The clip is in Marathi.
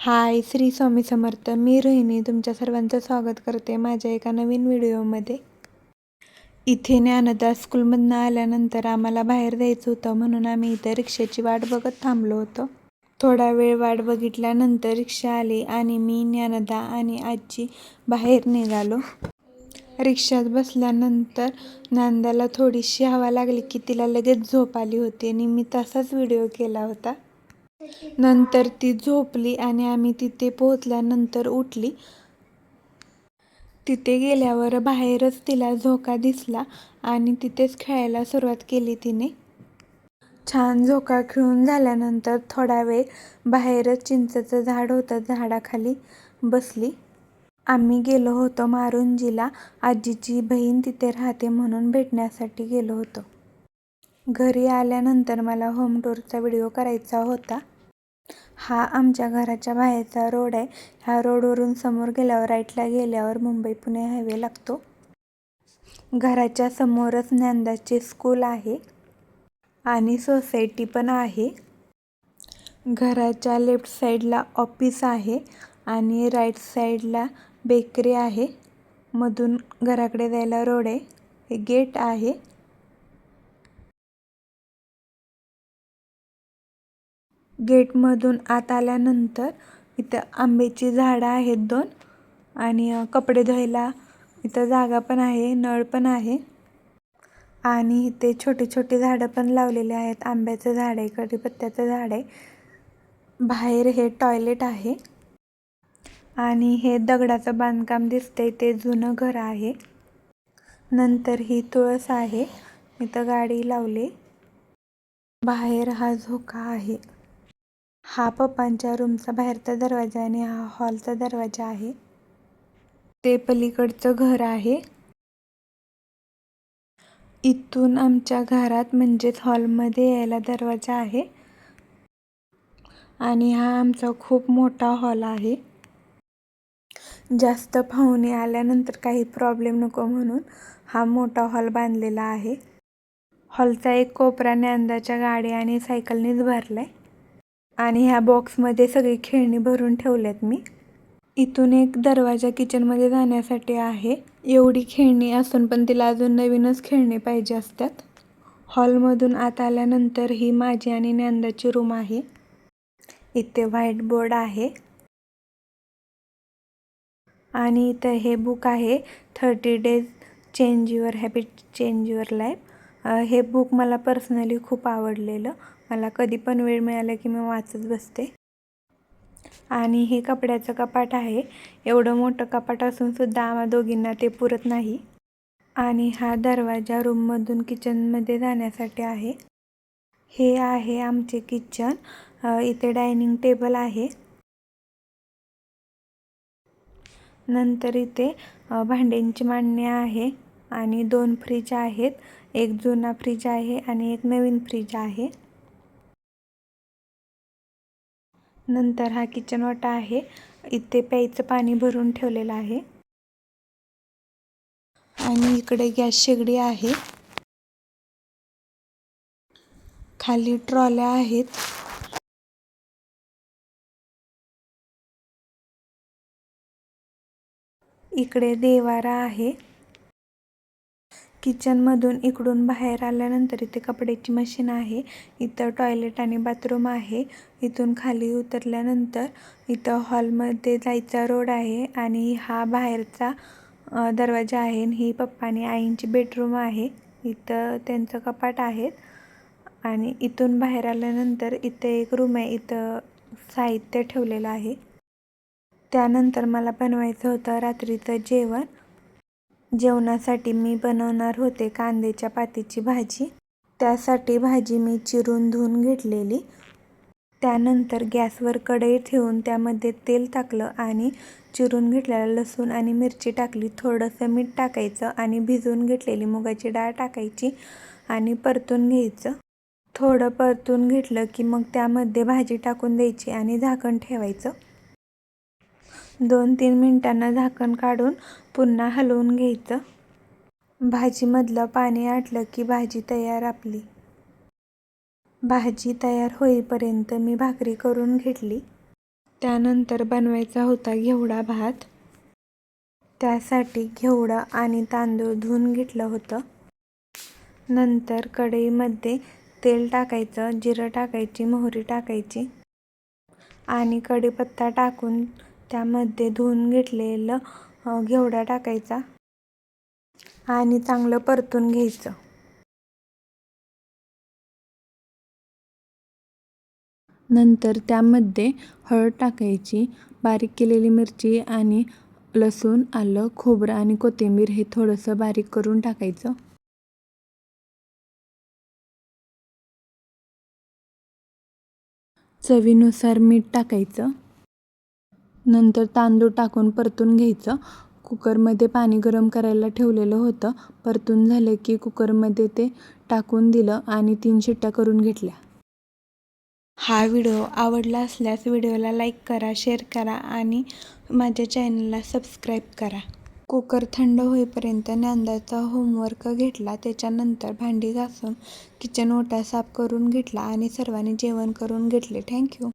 हाय, श्री स्वामी समर्थ. मी रोहिणी तुमच्या सर्वांचं स्वागत करते माझ्या एका नवीन व्हिडिओमध्ये. इथे ज्ञानदा स्कूलमधनं आल्यानंतर आम्हाला बाहेर जायचं होतं, म्हणून आम्ही इथं रिक्षाची वाट बघत थांबलो होतो. थोडा वेळ वाट बघितल्यानंतर रिक्षा आली आणि मी, ज्ञानदा आणि आजी बाहेर निघालो. रिक्षात बसल्यानंतर ज्ञानदाला थोडीशी हवा लागली की तिला लगेच झोप आली होती आणि मी तसाच व्हिडिओ केला होता. नंतर ती झोपली आणि आम्ही तिथे पोहोचल्यानंतर उठली. तिथे गेल्यावर बाहेरच तिला झोका दिसला आणि तिथेच खेळायला सुरुवात केली तिने. छान झोका खेळून झाल्यानंतर थोडा वेळ बाहेरच चिंचेचं झाड होतं, झाडाखाली बसली. आम्ही गेलो होतो मारुंजीला. आजीची बहीण तिथे राहते म्हणून भेटण्यासाठी गेलो होतो. घरी आल्यानंतर मला होम टूरचा व्हिडिओ करायचा होता. हा आमच्या घराच्या बाहेरचा रोड आहे. ह्या रोडवरून समोर गेल्यावर राईटला गेल्यावर मुंबई-पुणे हायवे लागतो. घराच्या समोरच ज्ञानदाची स्कूल आहे आणि सोसायटी पण आहे. घराच्या लेफ्ट साईडला ऑफिस आहे आणि राईट साईडला बेकरी आहे. मधून घराकडे जायला रोड आहे. हे गेट आहे. गेटमधून आत आल्यानंतर इथं आंब्याची झाडं आहेत 2 आणि कपडे धुवायला इथं जागा पण आहे, नळ पण आहे आणि इथे छोटी छोटी झाडं पण लावलेली आहेत. आंब्याचं झाड आहे, कढीपत्त्याचं झाड आहे. बाहेर हे टॉयलेट आहे आणि हे दगडाचं बांधकाम दिसतंय, ते जुनं घर आहे. नंतर ही तुळस आहे, इथं गाडी लावली. बाहेर हा झोका आहे. हा पप्पांच्या रूमचा बाहेरचा दरवाजा आणि हा हॉलचा दरवाजा आहे. ते पलीकडचं घर आहे. इथून आमच्या घरात म्हणजेच हॉलमध्ये यायला दरवाजा आहे आणि हा आमचा खूप मोठा हॉल आहे. जास्त पाहुणे आल्यानंतर काही प्रॉब्लेम नको म्हणून हा मोठा हॉल बांधलेला आहे. हॉलचा एक कोपरा ज्ञानदाच्या गाडी आणि सायकलनेच भरलाय आणि ह्या बॉक्समध्ये सगळी खेळणी भरून ठेवल्यात मी. इथून एक दरवाजा किचनमध्ये जाण्यासाठी आहे. एवढी खेळणी असून पण तिला अजून नवीनच खेळणी पाहिजे असतात. हॉलमधून आत आल्यानंतर ही माझी आणि ज्ञानदाची रूम आहे. इथे व्हाईट बोर्ड आहे आणि इथं हे बुक आहे 30 days change your habit, change your life. हे बुक मला पर्सनली खूप आवडलेलं. मला कधी पण वेळ मिळाला की मी वाचत बसते. आणि हे कपड्याचं कपाट आहे. एवढं मोठं कपाट असून सुद्धा आम्हा दोघींना ते पुरत नाही. आणि हा दरवाजा रूममधून किचनमध्ये जाण्यासाठी आहे. हे आहे आमचे किचन. इथे डायनिंग टेबल आहे. नंतर इथे भांड्यांची मांडणी आहे आणि 2 फ्रीज आहेत. एक जुना फ्रीज आहे आणि एक नवीन फ्रीज आहे. नंतर हा किचन ओटा आहे. इथे प्यायचं पाणी भरून ठेवलेलं आहे आणि इकडे गॅस शेगडी आहे. खाली ट्रॉल्या आहेत. इकडे देवारा आहे. किचनमधून इकडून बाहेर आल्यानंतर इथे कपड्याची मशीन आहे. इथं टॉयलेट आणि बाथरूम आहे. इथून खाली उतरल्यानंतर इथं हॉलमध्ये जायचा रोड आहे आणि हा बाहेरचा दरवाजा आहे. ही पप्पा आणि आईंची बेडरूम आहे. इथं त्यांचं कपाट आहे आणि इथून बाहेर आल्यानंतर इथे एक रूम आहे. इथं साहित्य ठेवलेलं आहे. त्यानंतर मला बनवायचं होतं रात्रीचं जेवण. जेवणासाठी मी बनवणार होते कांद्याच्या पातीची भाजी. त्यासाठी भाजी मी चिरून धुवून घेतलेली. त्यानंतर गॅसवर कढई ठेवून त्यामध्ये तेल टाकलं आणि चिरून घेतलेला लसूण आणि मिरची टाकली. थोडंसं मीठ टाकायचं आणि भिजवून घेतलेली मुगाची डाळ टाकायची आणि परतून घ्यायचं. थोडं परतून घेतलं की मग त्यामध्ये भाजी टाकून द्यायची आणि झाकण ठेवायचं. 2-3 मिनिटांना झाकण काढून पुन्हा हलवून घ्यायचं. भाजीमधलं पाणी आटलं की भाजी तयार आपली. भाजी तयार होईपर्यंत मी भाकरी करून घेतली. त्यानंतर बनवायचा होता घेवडा भात. त्यासाठी घेवडा आणि तांदूळ धुवून घेतलं होतं. नंतर कढईमध्ये तेल टाकायचं, जिरं टाकायची, मोहरी टाकायची आणि कढीपत्ता टाकून त्यामध्ये धुवून घेतलेलं घेवडा टाकायचा आणि चांगलं परतून घ्यायचं. नंतर त्यामध्ये हळद टाकायची, बारीक केलेली मिरची आणि लसूण, आलं, खोबरं आणि कोथिंबीर हे थोडंसं बारीक करून टाकायचं. चवीनुसार मीठ टाकायचं. नंतर तांदूळ टाकून परतून घ्यायचं. कुकरमध्ये पाणी गरम करायला ठेवलेलं होतं. परतून झालं की कुकरमध्ये ते टाकून दिलं आणि 3 शिट्ट्या करून घेतल्या. हा व्हिडिओ आवडला असल्यास व्हिडिओला लाईक करा, शेअर करा आणि माझ्या चॅनलला सबस्क्राईब करा. कुकर थंड होईपर्यंत ज्ञानदाचा होमवर्क घेतला. त्याच्यानंतर भांडी घासून किचन ओटा साफ करून घेतला आणि सर्वांनी जेवण करून घेतले. थँक्यू.